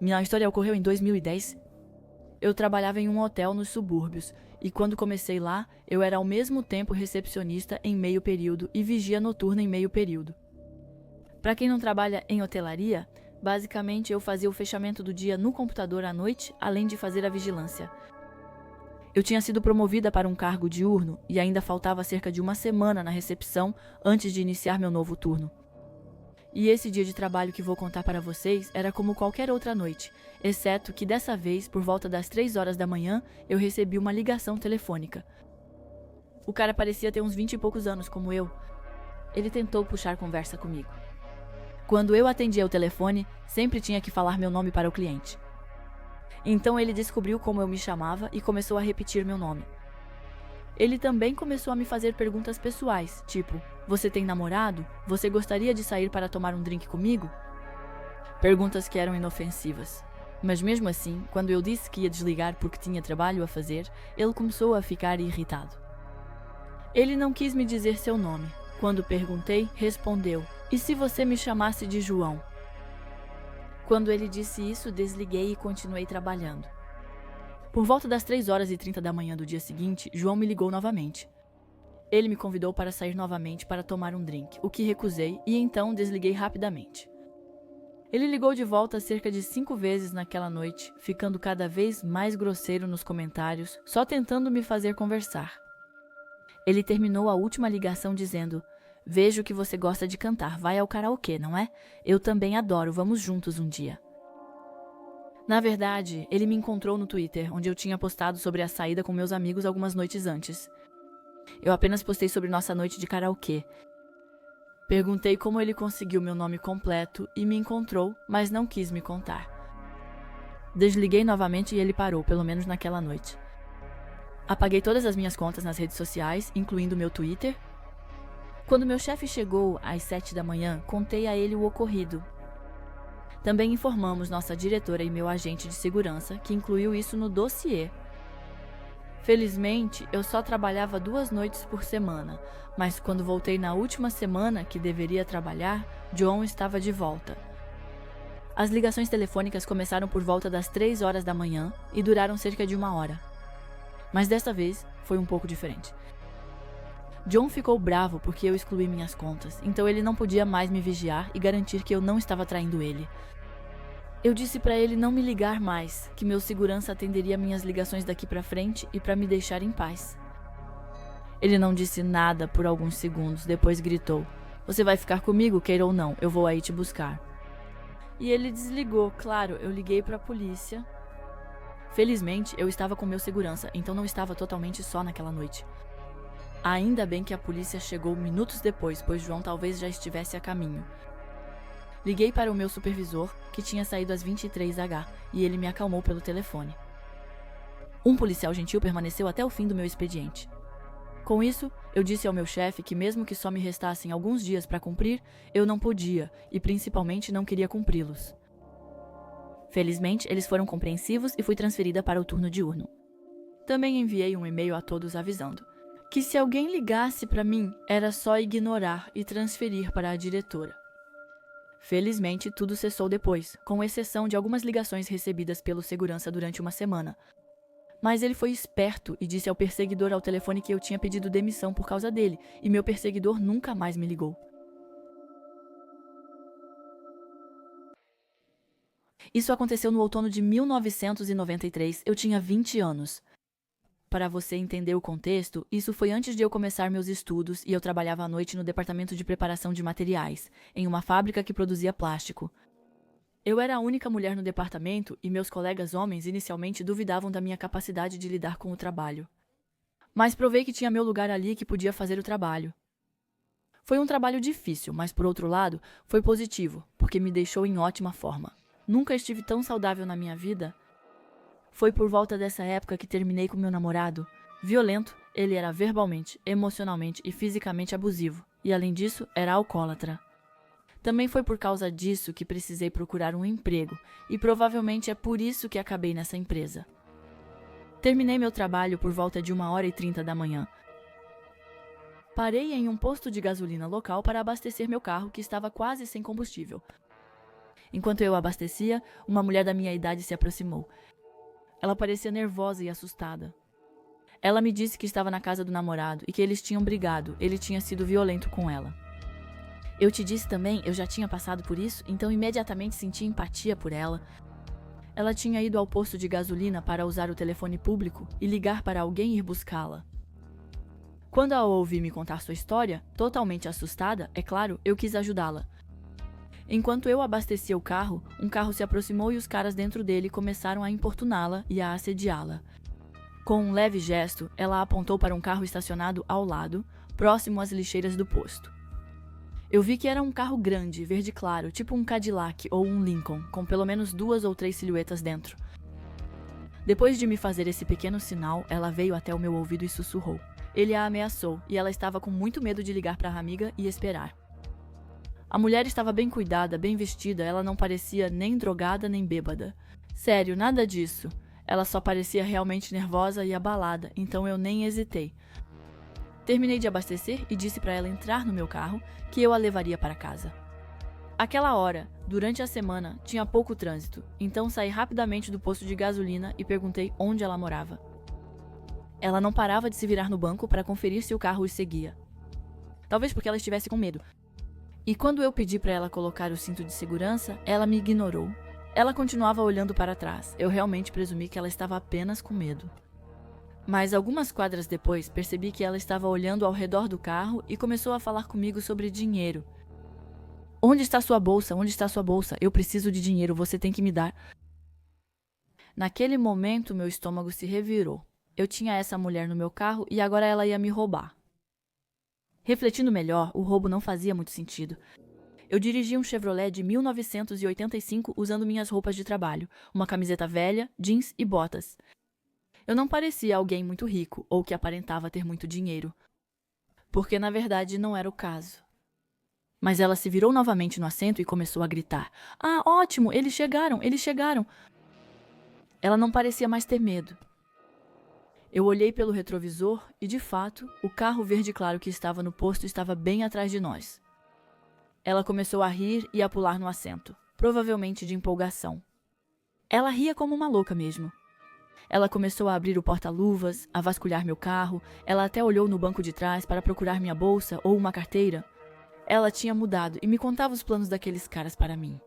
Minha história ocorreu em 2010. Eu trabalhava em um hotel nos subúrbios, e quando comecei lá, eu era ao mesmo tempo recepcionista em meio período e vigia noturna em meio período. Para quem não trabalha em hotelaria, basicamente eu fazia o fechamento do dia no computador à noite, além de fazer a vigilância. Eu tinha sido promovida para um cargo diurno e ainda faltava cerca de uma semana na recepção antes de iniciar meu novo turno. E esse dia de trabalho que vou contar para vocês era como qualquer outra noite, exceto que dessa vez, por volta das 3 horas da manhã, eu recebi uma ligação telefônica. O cara parecia ter uns 20 e poucos anos, como eu. Ele tentou puxar conversa comigo. Quando eu atendia o telefone, sempre tinha que falar meu nome para o cliente. Então ele descobriu como eu me chamava e começou a repetir meu nome. Ele também começou a me fazer perguntas pessoais, tipo: você tem namorado? Você gostaria de sair para tomar um drink comigo? Perguntas que eram inofensivas. Mas mesmo assim, quando eu disse que ia desligar porque tinha trabalho a fazer, ele começou a ficar irritado. Ele não quis me dizer seu nome. Quando perguntei, respondeu: e se você me chamasse de João? Quando ele disse isso, desliguei e continuei trabalhando. Por volta das 3h30 da manhã do dia seguinte, João me ligou novamente. Ele me convidou para sair novamente para tomar um drink, o que recusei e então desliguei rapidamente. Ele ligou de volta cerca de 5 vezes naquela noite, ficando cada vez mais grosseiro nos comentários, só tentando me fazer conversar. Ele terminou a última ligação dizendo: vejo que você gosta de cantar, vai ao karaokê, não é? Eu também adoro, vamos juntos um dia. Na verdade, ele me encontrou no Twitter, onde eu tinha postado sobre a saída com meus amigos algumas noites antes. Eu apenas postei sobre nossa noite de karaokê. Perguntei como ele conseguiu meu nome completo e me encontrou, mas não quis me contar. Desliguei novamente e ele parou, pelo menos naquela noite. Apaguei todas as minhas contas nas redes sociais, incluindo meu Twitter. Quando meu chefe chegou às 7 da manhã, contei a ele o ocorrido. Também informamos nossa diretora e meu agente de segurança, que incluiu isso no dossiê. Felizmente, eu só trabalhava 2 noites por semana, mas quando voltei na última semana que deveria trabalhar, John estava de volta. As ligações telefônicas começaram por volta das 3 horas da manhã e duraram cerca de 1 hora. Mas desta vez, foi um pouco diferente. John ficou bravo porque eu excluí minhas contas, então ele não podia mais me vigiar e garantir que eu não estava traindo ele. Eu disse para ele não me ligar mais, que meu segurança atenderia minhas ligações daqui para frente e para me deixar em paz. Ele não disse nada por alguns segundos, depois gritou: você vai ficar comigo, queira ou não, eu vou aí te buscar. E ele desligou, claro, eu liguei para a polícia. Felizmente, eu estava com meu segurança, então não estava totalmente só naquela noite. Ainda bem que a polícia chegou minutos depois, pois João talvez já estivesse a caminho. Liguei para o meu supervisor, que tinha saído às 23h, e ele me acalmou pelo telefone. Um policial gentil permaneceu até o fim do meu expediente. Com isso, eu disse ao meu chefe que mesmo que só me restassem alguns dias para cumprir, eu não podia, e principalmente não queria cumpri-los. Felizmente, eles foram compreensivos e fui transferida para o turno diurno. Também enviei um e-mail a todos avisando que se alguém ligasse para mim, era só ignorar e transferir para a diretora. Felizmente, tudo cessou depois, com exceção de algumas ligações recebidas pelo segurança durante uma semana. Mas ele foi esperto e disse ao perseguidor ao telefone que eu tinha pedido demissão por causa dele, e meu perseguidor nunca mais me ligou. Isso aconteceu no outono de 1993, eu tinha 20 anos. Para você entender o contexto, isso foi antes de eu começar meus estudos e eu trabalhava à noite no departamento de preparação de materiais, em uma fábrica que produzia plástico. Eu era a única mulher no departamento e meus colegas homens inicialmente duvidavam da minha capacidade de lidar com o trabalho. Mas provei que tinha meu lugar ali e que podia fazer o trabalho. Foi um trabalho difícil, mas por outro lado, foi positivo, porque me deixou em ótima forma. Nunca estive tão saudável na minha vida. Foi por volta dessa época que terminei com meu namorado. Violento, ele era verbalmente, emocionalmente e fisicamente abusivo, e além disso, era alcoólatra. Também foi por causa disso que precisei procurar um emprego, e provavelmente é por isso que acabei nessa empresa. Terminei meu trabalho por volta de 1h30 da manhã. Parei em um posto de gasolina local para abastecer meu carro que estava quase sem combustível. Enquanto eu abastecia, uma mulher da minha idade se aproximou. Ela parecia nervosa e assustada. Ela me disse que estava na casa do namorado e que eles tinham brigado, ele tinha sido violento com ela. Eu te disse também, eu já tinha passado por isso, então imediatamente senti empatia por ela. Ela tinha ido ao posto de gasolina para usar o telefone público e ligar para alguém ir buscá-la. Quando a ouvi me contar sua história, totalmente assustada, é claro, eu quis ajudá-la. Enquanto eu abastecia o carro, um carro se aproximou e os caras dentro dele começaram a importuná-la e a assediá-la. Com um leve gesto, ela apontou para um carro estacionado ao lado, próximo às lixeiras do posto. Eu vi que era um carro grande, verde claro, tipo um Cadillac ou um Lincoln, com pelo menos 2 ou 3 silhuetas dentro. Depois de me fazer esse pequeno sinal, ela veio até o meu ouvido e sussurrou. Ele a ameaçou, e ela estava com muito medo de ligar para a amiga e esperar. A mulher estava bem cuidada, bem vestida, ela não parecia nem drogada nem bêbada. Sério, nada disso. Ela só parecia realmente nervosa e abalada, então eu nem hesitei. Terminei de abastecer e disse para ela entrar no meu carro, que eu a levaria para casa. Aquela hora, durante a semana, tinha pouco trânsito, então saí rapidamente do posto de gasolina e perguntei onde ela morava. Ela não parava de se virar no banco para conferir se o carro os seguia. Talvez porque ela estivesse com medo. E quando eu pedi para ela colocar o cinto de segurança, ela me ignorou. Ela continuava olhando para trás. Eu realmente presumi que ela estava apenas com medo. Mas algumas quadras depois, percebi que ela estava olhando ao redor do carro e começou a falar comigo sobre dinheiro. Onde está sua bolsa? Onde está sua bolsa? Eu preciso de dinheiro, você tem que me dar. Naquele momento, meu estômago se revirou. Eu tinha essa mulher no meu carro e agora ela ia me roubar. Refletindo melhor, o roubo não fazia muito sentido. Eu dirigia um Chevrolet de 1985 usando minhas roupas de trabalho, uma camiseta velha, jeans e botas. Eu não parecia alguém muito rico ou que aparentava ter muito dinheiro, porque na verdade não era o caso. Mas ela se virou novamente no assento e começou a gritar. Ah, ótimo, eles chegaram, eles chegaram. Ela não parecia mais ter medo. Eu olhei pelo retrovisor e, de fato, o carro verde claro que estava no posto estava bem atrás de nós. Ela começou a rir e a pular no assento, provavelmente de empolgação. Ela ria como uma louca mesmo. Ela começou a abrir o porta-luvas, a vasculhar meu carro, ela até olhou no banco de trás para procurar minha bolsa ou uma carteira. Ela tinha mudado e me contava os planos daqueles caras para mim.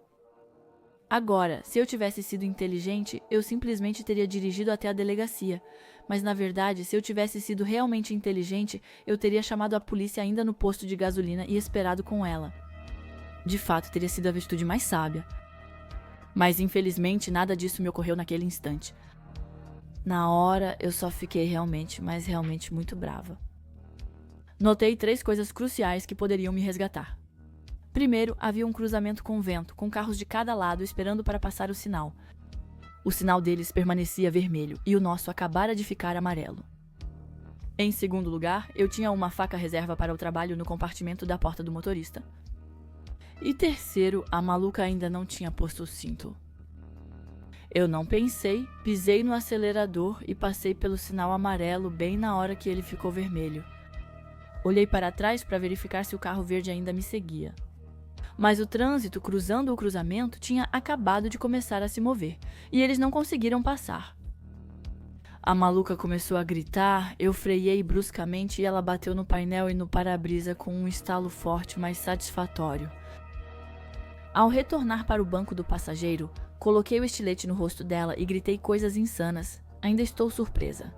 Agora, se eu tivesse sido inteligente, eu simplesmente teria dirigido até a delegacia. Mas, na verdade, se eu tivesse sido realmente inteligente, eu teria chamado a polícia ainda no posto de gasolina e esperado com ela. De fato, teria sido a atitude mais sábia. Mas, infelizmente, nada disso me ocorreu naquele instante. Na hora, eu só fiquei realmente muito brava. Notei 3 coisas cruciais que poderiam me resgatar. Primeiro, havia um cruzamento com vento, com carros de cada lado esperando para passar o sinal. O sinal deles permanecia vermelho e o nosso acabara de ficar amarelo. Em segundo lugar, eu tinha uma faca reserva para o trabalho no compartimento da porta do motorista. E terceiro, a maluca ainda não tinha posto o cinto. Eu não pensei, pisei no acelerador e passei pelo sinal amarelo bem na hora que ele ficou vermelho. Olhei para trás para verificar se o carro verde ainda me seguia. Mas o trânsito cruzando o cruzamento tinha acabado de começar a se mover, e eles não conseguiram passar. A maluca começou a gritar, eu freiei bruscamente e ela bateu no painel e no para-brisa com um estalo forte, mas satisfatório. Ao retornar para o banco do passageiro, coloquei o estilete no rosto dela e gritei coisas insanas. Ainda estou surpresa.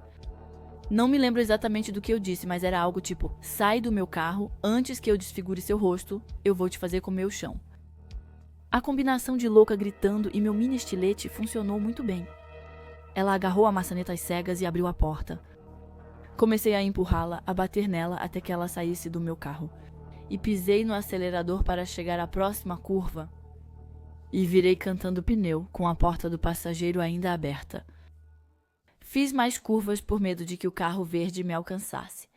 Não me lembro exatamente do que eu disse, mas era algo tipo, sai do meu carro, antes que eu desfigure seu rosto, eu vou te fazer comer o chão. A combinação de louca gritando e meu mini estilete funcionou muito bem. Ela agarrou a maçaneta às cegas e abriu a porta. Comecei a empurrá-la, a bater nela até que ela saísse do meu carro. E pisei no acelerador para chegar à próxima curva. E virei cantando pneu, com a porta do passageiro ainda aberta. Fiz mais curvas por medo de que o carro verde me alcançasse.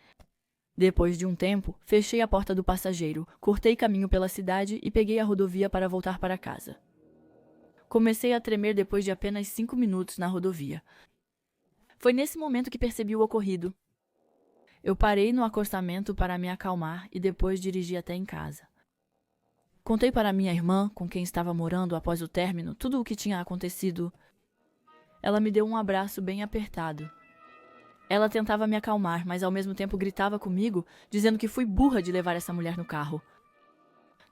Depois de um tempo, fechei a porta do passageiro, cortei caminho pela cidade e peguei a rodovia para voltar para casa. Comecei a tremer depois de apenas 5 minutos na rodovia. Foi nesse momento que percebi o ocorrido. Eu parei no acostamento para me acalmar e depois dirigi até em casa. Contei para minha irmã, com quem estava morando após o término, tudo o que tinha acontecido. Ela me deu um abraço bem apertado. Ela tentava me acalmar, mas ao mesmo tempo gritava comigo, dizendo que fui burra de levar essa mulher no carro.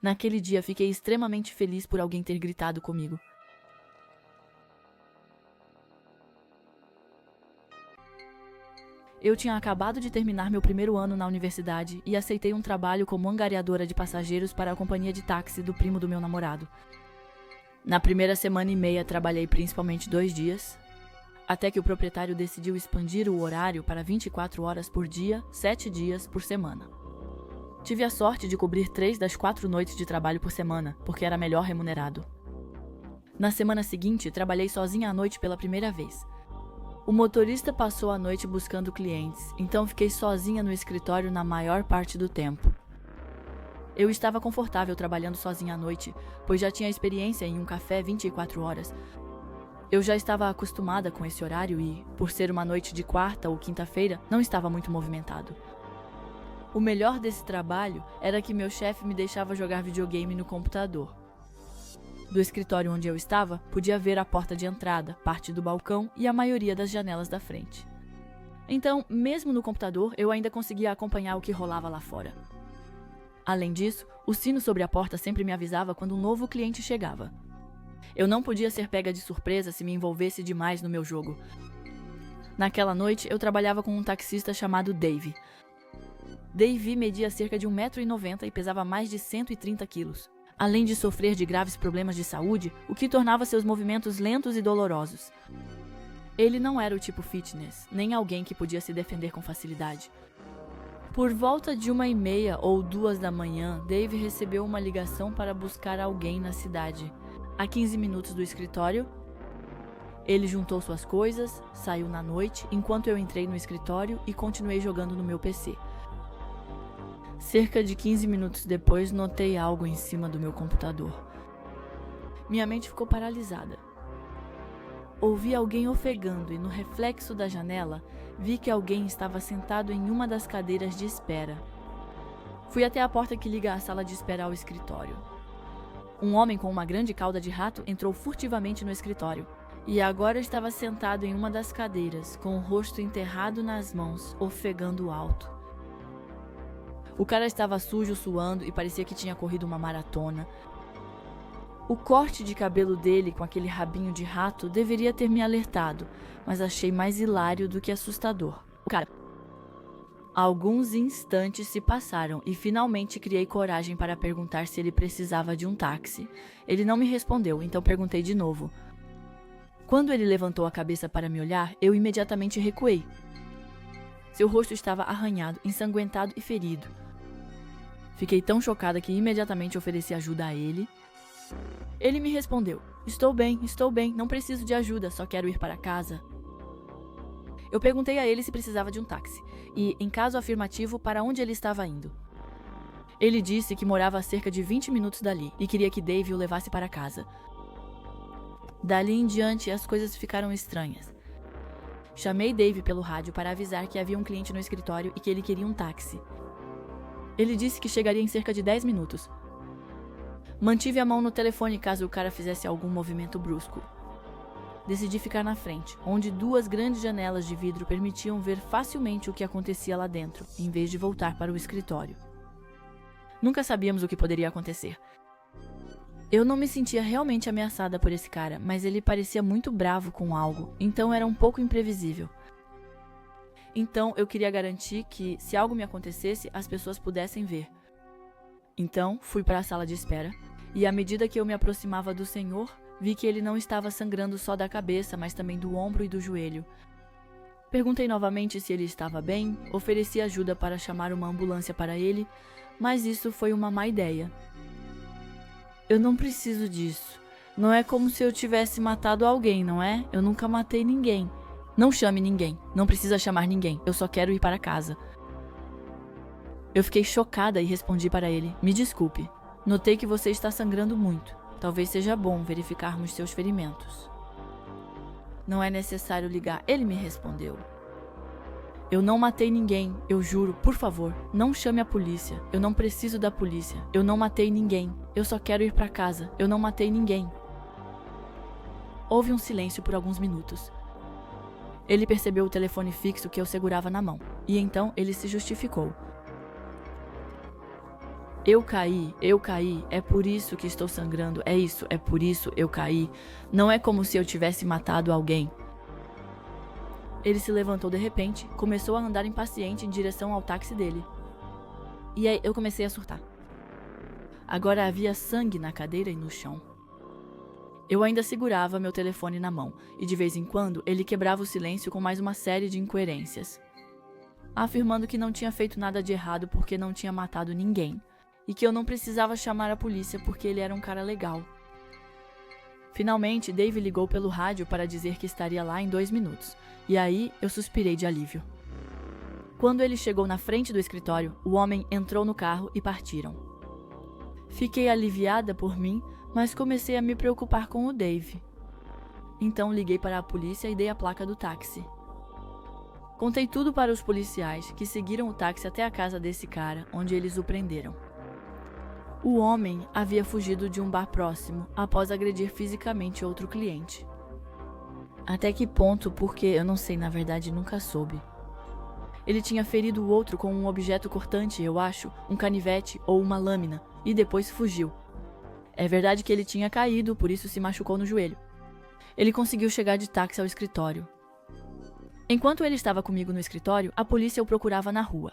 Naquele dia, fiquei extremamente feliz por alguém ter gritado comigo. Eu tinha acabado de terminar meu primeiro ano na universidade e aceitei um trabalho como angariadora de passageiros para a companhia de táxi do primo do meu namorado. Na primeira semana e meia, trabalhei principalmente 2 dias, até que o proprietário decidiu expandir o horário para 24 horas por dia, 7 dias por semana. Tive a sorte de cobrir 3 das 4 noites de trabalho por semana, porque era melhor remunerado. Na semana seguinte, trabalhei sozinha à noite pela primeira vez. O motorista passou a noite buscando clientes, então fiquei sozinha no escritório na maior parte do tempo. Eu estava confortável trabalhando sozinha à noite, pois já tinha experiência em um café 24 horas. Eu já estava acostumada com esse horário e, por ser uma noite de quarta ou quinta-feira, não estava muito movimentado. O melhor desse trabalho era que meu chefe me deixava jogar videogame no computador. Do escritório onde eu estava, podia ver a porta de entrada, parte do balcão e a maioria das janelas da frente. Então, mesmo no computador, eu ainda conseguia acompanhar o que rolava lá fora. Além disso, o sino sobre a porta sempre me avisava quando um novo cliente chegava. Eu não podia ser pega de surpresa se me envolvesse demais no meu jogo. Naquela noite, eu trabalhava com um taxista chamado Dave. Dave media cerca de 1,90 m e pesava mais de 130 quilos. Além de sofrer de graves problemas de saúde, o que tornava seus movimentos lentos e dolorosos. Ele não era o tipo fitness, nem alguém que podia se defender com facilidade. Por volta de 1h30 ou 2 da manhã, Dave recebeu uma ligação para buscar alguém na cidade. A 15 minutos do escritório, ele juntou suas coisas, saiu na noite, enquanto eu entrei no escritório e continuei jogando no meu PC. Cerca de 15 minutos depois, notei algo em cima do meu computador. Minha mente ficou paralisada. Ouvi alguém ofegando e, no reflexo da janela, vi que alguém estava sentado em uma das cadeiras de espera. Fui até a porta que liga a sala de espera ao escritório. Um homem com uma grande cauda de rato entrou furtivamente no escritório. E agora estava sentado em uma das cadeiras, com o rosto enterrado nas mãos, ofegando alto. O cara estava sujo, suando e parecia que tinha corrido uma maratona. O corte de cabelo dele com aquele rabinho de rato deveria ter me alertado, mas achei mais hilário do que assustador. O cara... Alguns instantes se passaram e finalmente criei coragem para perguntar se ele precisava de um táxi. Ele não me respondeu, então perguntei de novo. Quando ele levantou a cabeça para me olhar, eu imediatamente recuei. Seu rosto estava arranhado, ensanguentado e ferido. Fiquei tão chocada que imediatamente ofereci ajuda a ele. Ele me respondeu: estou bem, não preciso de ajuda, só quero ir para casa. Eu perguntei a ele se precisava de um táxi, e, em caso afirmativo, para onde ele estava indo. Ele disse que morava a cerca de 20 minutos dali, e queria que Dave o levasse para casa. Dali em diante, as coisas ficaram estranhas. Chamei Dave pelo rádio para avisar que havia um cliente no escritório e que ele queria um táxi. Ele disse que chegaria em cerca de 10 minutos. Mantive a mão no telefone caso o cara fizesse algum movimento brusco. Decidi ficar na frente, onde 2 grandes janelas de vidro permitiam ver facilmente o que acontecia lá dentro, em vez de voltar para o escritório. Nunca sabíamos o que poderia acontecer. Eu não me sentia realmente ameaçada por esse cara, mas ele parecia muito bravo com algo, então era um pouco imprevisível. Então eu queria garantir que, se algo me acontecesse, as pessoas pudessem ver. Então fui para a sala de espera, e à medida que eu me aproximava do senhor, vi que ele não estava sangrando só da cabeça, mas também do ombro e do joelho. Perguntei novamente se ele estava bem, ofereci ajuda para chamar uma ambulância para ele, mas isso foi uma má ideia. Eu não preciso disso. Não é como se eu tivesse matado alguém, não é? Eu nunca matei ninguém. Não chame ninguém. Não precisa chamar ninguém. Eu só quero ir para casa. Eu fiquei chocada e respondi para ele: me desculpe. Notei que você está sangrando muito. Talvez seja bom verificarmos seus ferimentos. Não é necessário ligar. Ele me respondeu. Eu não matei ninguém, eu juro, por favor, não chame a polícia. Eu não preciso da polícia. Eu não matei ninguém. Eu só quero ir para casa. Eu não matei ninguém. Houve um silêncio por alguns minutos. Ele percebeu o telefone fixo que eu segurava na mão, e então ele se justificou. Eu caí, é por isso que estou sangrando, é isso, é por isso eu caí. Não é como se eu tivesse matado alguém. Ele se levantou de repente, começou a andar impaciente em direção ao táxi dele. E aí eu comecei a surtar. Agora havia sangue na cadeira e no chão. Eu ainda segurava meu telefone na mão, e de vez em quando ele quebrava o silêncio com mais uma série de incoerências, afirmando que não tinha feito nada de errado porque não tinha matado ninguém, e que eu não precisava chamar a polícia porque ele era um cara legal. Finalmente, Dave ligou pelo rádio para dizer que estaria lá em 2 minutos, e aí eu suspirei de alívio. Quando ele chegou na frente do escritório, o homem entrou no carro e partiram. Fiquei aliviada por mim, mas comecei a me preocupar com o Dave. Então liguei para a polícia e dei a placa do táxi. Contei tudo para os policiais, que seguiram o táxi até a casa desse cara, onde eles o prenderam. O homem havia fugido de um bar próximo após agredir fisicamente outro cliente. Até que ponto, porque eu não sei, na verdade nunca soube. Ele tinha ferido o outro com um objeto cortante, eu acho, um canivete ou uma lâmina, e depois fugiu. É verdade que ele tinha caído, por isso se machucou no joelho. Ele conseguiu chegar de táxi ao escritório. Enquanto ele estava comigo no escritório, a polícia o procurava na rua.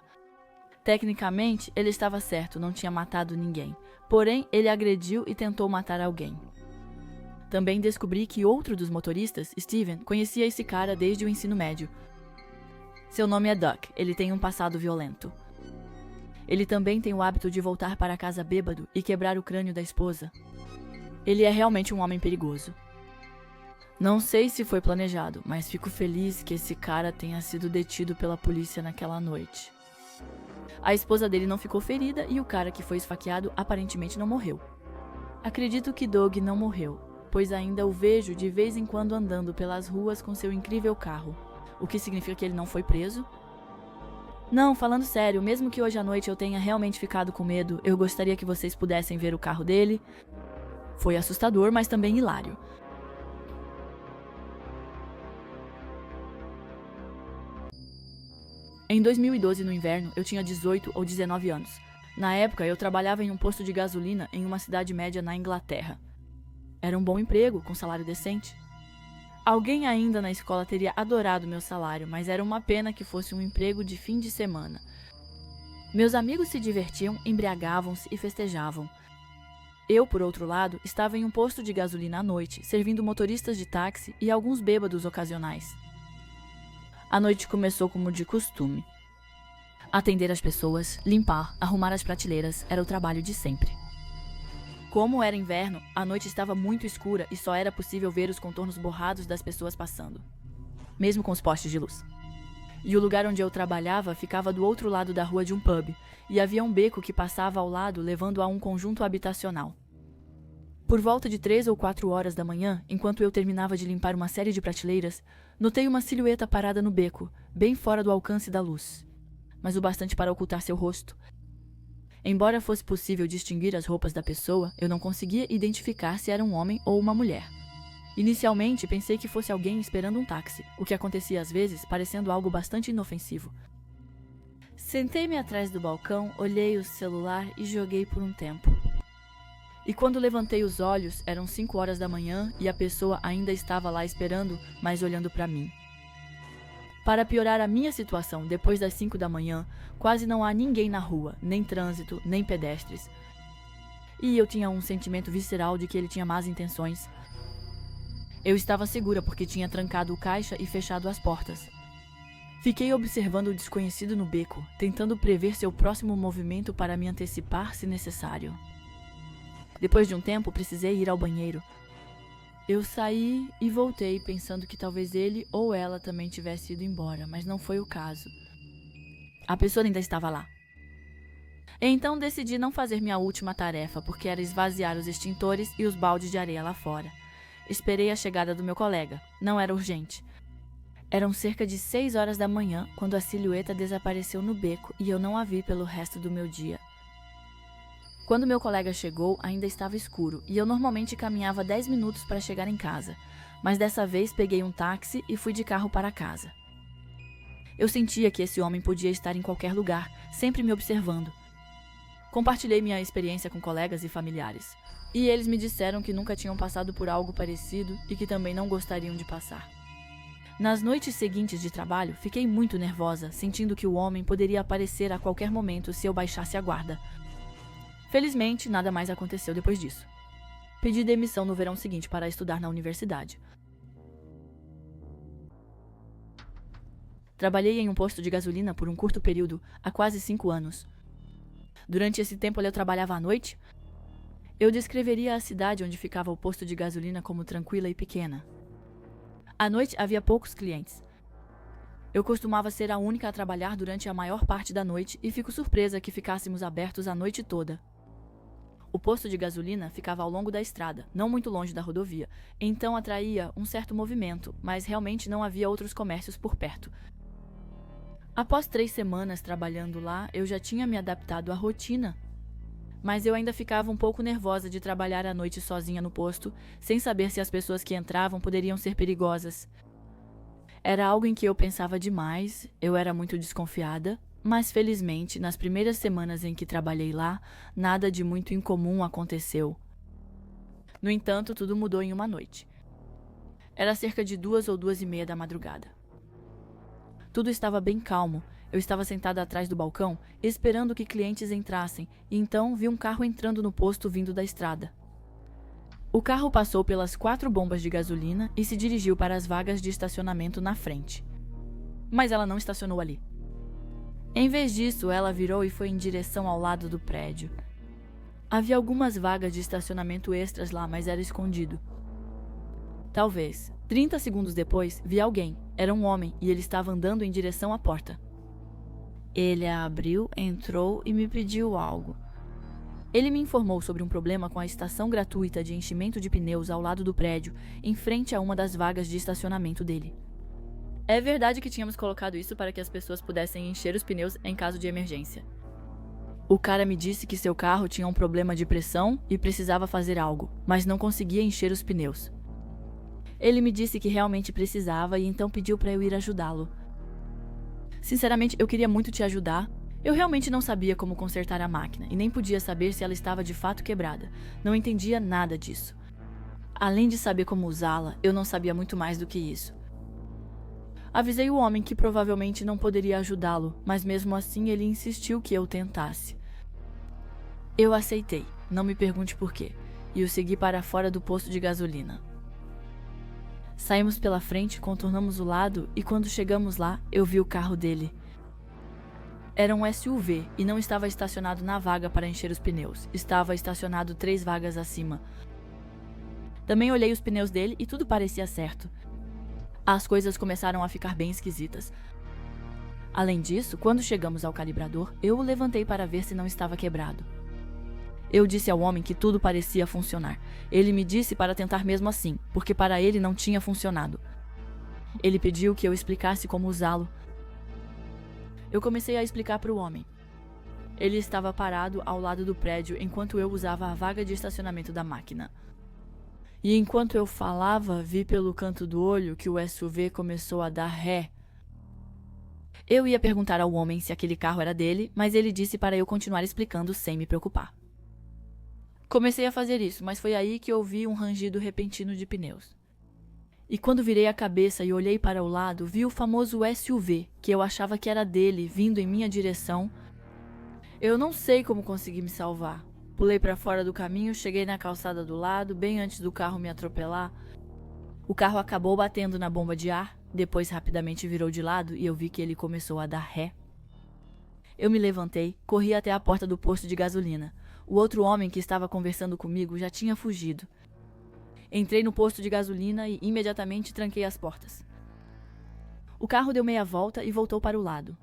Tecnicamente, ele estava certo, não tinha matado ninguém. Porém, ele agrediu e tentou matar alguém. Também descobri que outro dos motoristas, Steven, conhecia esse cara desde o ensino médio. Seu nome é Duck, ele tem um passado violento. Ele também tem o hábito de voltar para casa bêbado e quebrar o crânio da esposa. Ele é realmente um homem perigoso. Não sei se foi planejado, mas fico feliz que esse cara tenha sido detido pela polícia naquela noite. A esposa dele não ficou ferida e o cara que foi esfaqueado aparentemente não morreu. Acredito que Doug não morreu, pois ainda o vejo de vez em quando andando pelas ruas com seu incrível carro, o que significa que ele não foi preso. Não, falando sério, mesmo que hoje à noite eu tenha realmente ficado com medo, eu gostaria que vocês pudessem ver o carro dele. Foi assustador, mas também hilário. Em 2012, no inverno, eu tinha 18 ou 19 anos. Na época, eu trabalhava em um posto de gasolina em uma cidade média na Inglaterra. Era um bom emprego, com salário decente. Alguém ainda na escola teria adorado meu salário, mas era uma pena que fosse um emprego de fim de semana. Meus amigos se divertiam, embriagavam-se e festejavam. Eu, por outro lado, estava em um posto de gasolina à noite, servindo motoristas de táxi e alguns bêbados ocasionais. A noite começou como de costume. Atender as pessoas, limpar, arrumar as prateleiras era o trabalho de sempre. Como era inverno, a noite estava muito escura e só era possível ver os contornos borrados das pessoas passando, mesmo com os postes de luz. E o lugar onde eu trabalhava ficava do outro lado da rua de um pub, e havia um beco que passava ao lado levando a um conjunto habitacional. Por volta de 3 ou 4 horas da manhã, enquanto eu terminava de limpar uma série de prateleiras, notei uma silhueta parada no beco, bem fora do alcance da luz, mas o bastante para ocultar seu rosto. Embora fosse possível distinguir as roupas da pessoa, eu não conseguia identificar se era um homem ou uma mulher. Inicialmente, pensei que fosse alguém esperando um táxi, o que acontecia às vezes, parecendo algo bastante inofensivo. Sentei-me atrás do balcão, olhei o celular e joguei por um tempo. E quando levantei os olhos, eram 5 horas da manhã e a pessoa ainda estava lá esperando, mas olhando para mim. Para piorar a minha situação, depois das 5 da manhã, quase não há ninguém na rua, nem trânsito, nem pedestres. E eu tinha um sentimento visceral de que ele tinha más intenções. Eu estava segura porque tinha trancado o caixa e fechado as portas. Fiquei observando o desconhecido no beco, tentando prever seu próximo movimento para me antecipar se necessário. Depois de um tempo, precisei ir ao banheiro. Eu saí e voltei pensando que talvez ele ou ela também tivesse ido embora, mas não foi o caso. A pessoa ainda estava lá. Então decidi não fazer minha última tarefa, porque era esvaziar os extintores e os baldes de areia lá fora. Esperei a chegada do meu colega. Não era urgente. Eram cerca de 6 horas da manhã quando a silhueta desapareceu no beco e eu não a vi pelo resto do meu dia. Quando meu colega chegou, ainda estava escuro e eu normalmente caminhava 10 minutos para chegar em casa, mas dessa vez peguei um táxi e fui de carro para casa. Eu sentia que esse homem podia estar em qualquer lugar, sempre me observando. Compartilhei minha experiência com colegas e familiares, e eles me disseram que nunca tinham passado por algo parecido e que também não gostariam de passar. Nas noites seguintes de trabalho, fiquei muito nervosa, sentindo que o homem poderia aparecer a qualquer momento se eu baixasse a guarda. Felizmente, nada mais aconteceu depois disso. Pedi demissão no verão seguinte para estudar na universidade. Trabalhei em um posto de gasolina por um curto período, há quase 5 anos. Durante esse tempo eu trabalhava à noite. Eu descreveria a cidade onde ficava o posto de gasolina como tranquila e pequena. À noite havia poucos clientes. Eu costumava ser a única a trabalhar durante a maior parte da noite e fico surpresa que ficássemos abertos a noite toda. O posto de gasolina ficava ao longo da estrada, não muito longe da rodovia, então atraía um certo movimento, mas realmente não havia outros comércios por perto. Após 3 semanas trabalhando lá, eu já tinha me adaptado à rotina, mas eu ainda ficava um pouco nervosa de trabalhar à noite sozinha no posto, sem saber se as pessoas que entravam poderiam ser perigosas. Era algo em que eu pensava demais, eu era muito desconfiada, mas felizmente, nas primeiras semanas em que trabalhei lá, nada de muito incomum aconteceu. No entanto, tudo mudou em uma noite. Era cerca de 2 ou 2:30 da madrugada. Tudo estava bem calmo. Eu estava sentada atrás do balcão, esperando que clientes entrassem, e então vi um carro entrando no posto vindo da estrada. O carro passou pelas 4 bombas de gasolina e se dirigiu para as vagas de estacionamento na frente. Mas ela não estacionou ali. Em vez disso, ela virou e foi em direção ao lado do prédio. Havia algumas vagas de estacionamento extras lá, mas era escondido. Talvez. 30 segundos depois, vi alguém. Era um homem e ele estava andando em direção à porta. Ele a abriu, entrou e me pediu algo. Ele me informou sobre um problema com a estação gratuita de enchimento de pneus ao lado do prédio, em frente a uma das vagas de estacionamento dele. É verdade que tínhamos colocado isso para que as pessoas pudessem encher os pneus em caso de emergência. O cara me disse que seu carro tinha um problema de pressão e precisava fazer algo, mas não conseguia encher os pneus. Ele me disse que realmente precisava e então pediu para eu ir ajudá-lo. Sinceramente, eu queria muito te ajudar. Eu realmente não sabia como consertar a máquina e nem podia saber se ela estava de fato quebrada. Não entendia nada disso. Além de saber como usá-la, eu não sabia muito mais do que isso. Avisei o homem que provavelmente não poderia ajudá-lo, mas mesmo assim ele insistiu que eu tentasse. Eu aceitei, não me pergunte por quê, e o segui para fora do posto de gasolina. Saímos pela frente, contornamos o lado e quando chegamos lá, eu vi o carro dele. Era um SUV e não estava estacionado na vaga para encher os pneus. Estava estacionado 3 vagas acima. Também olhei os pneus dele e tudo parecia certo. As coisas começaram a ficar bem esquisitas. Além disso, quando chegamos ao calibrador, eu o levantei para ver se não estava quebrado. Eu disse ao homem que tudo parecia funcionar. Ele me disse para tentar mesmo assim, porque para ele não tinha funcionado. Ele pediu que eu explicasse como usá-lo. Eu comecei a explicar para o homem. Ele estava parado ao lado do prédio enquanto eu usava a vaga de estacionamento da máquina. E enquanto eu falava, vi pelo canto do olho que o SUV começou a dar ré. Eu ia perguntar ao homem se aquele carro era dele, mas ele disse para eu continuar explicando sem me preocupar. Comecei a fazer isso, mas foi aí que ouvi um rangido repentino de pneus. E quando virei a cabeça e olhei para o lado, vi o famoso SUV, que eu achava que era dele, vindo em minha direção. Eu não sei como consegui me salvar. Pulei para fora do caminho, cheguei na calçada do lado, bem antes do carro me atropelar. O carro acabou batendo na bomba de ar, depois rapidamente virou de lado e eu vi que ele começou a dar ré. Eu me levantei, corri até a porta do posto de gasolina. O outro homem que estava conversando comigo já tinha fugido. Entrei no posto de gasolina e imediatamente tranquei as portas. O carro deu meia volta e voltou para o lado.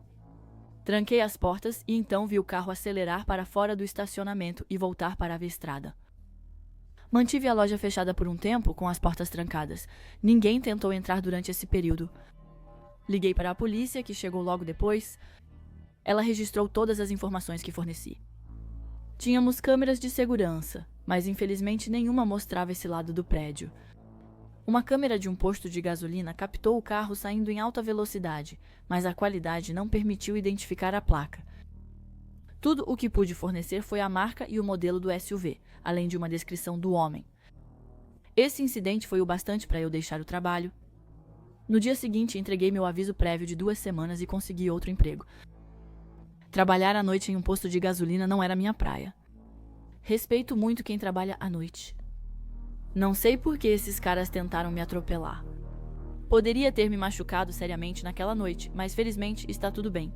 Tranquei as portas e então vi o carro acelerar para fora do estacionamento e voltar para a estrada. Mantive a loja fechada por um tempo, com as portas trancadas. Ninguém tentou entrar durante esse período. Liguei para a polícia, que chegou logo depois. Ela registrou todas as informações que forneci. Tínhamos câmeras de segurança, mas infelizmente nenhuma mostrava esse lado do prédio. Uma câmera de um posto de gasolina captou o carro saindo em alta velocidade, mas a qualidade não permitiu identificar a placa. Tudo o que pude fornecer foi a marca e o modelo do SUV, além de uma descrição do homem. Esse incidente foi o bastante para eu deixar o trabalho. No dia seguinte, entreguei meu aviso prévio de 2 semanas e consegui outro emprego. Trabalhar à noite em um posto de gasolina não era minha praia. Respeito muito quem trabalha à noite. Não sei por que esses caras tentaram me atropelar. Poderia ter me machucado seriamente naquela noite, mas felizmente está tudo bem.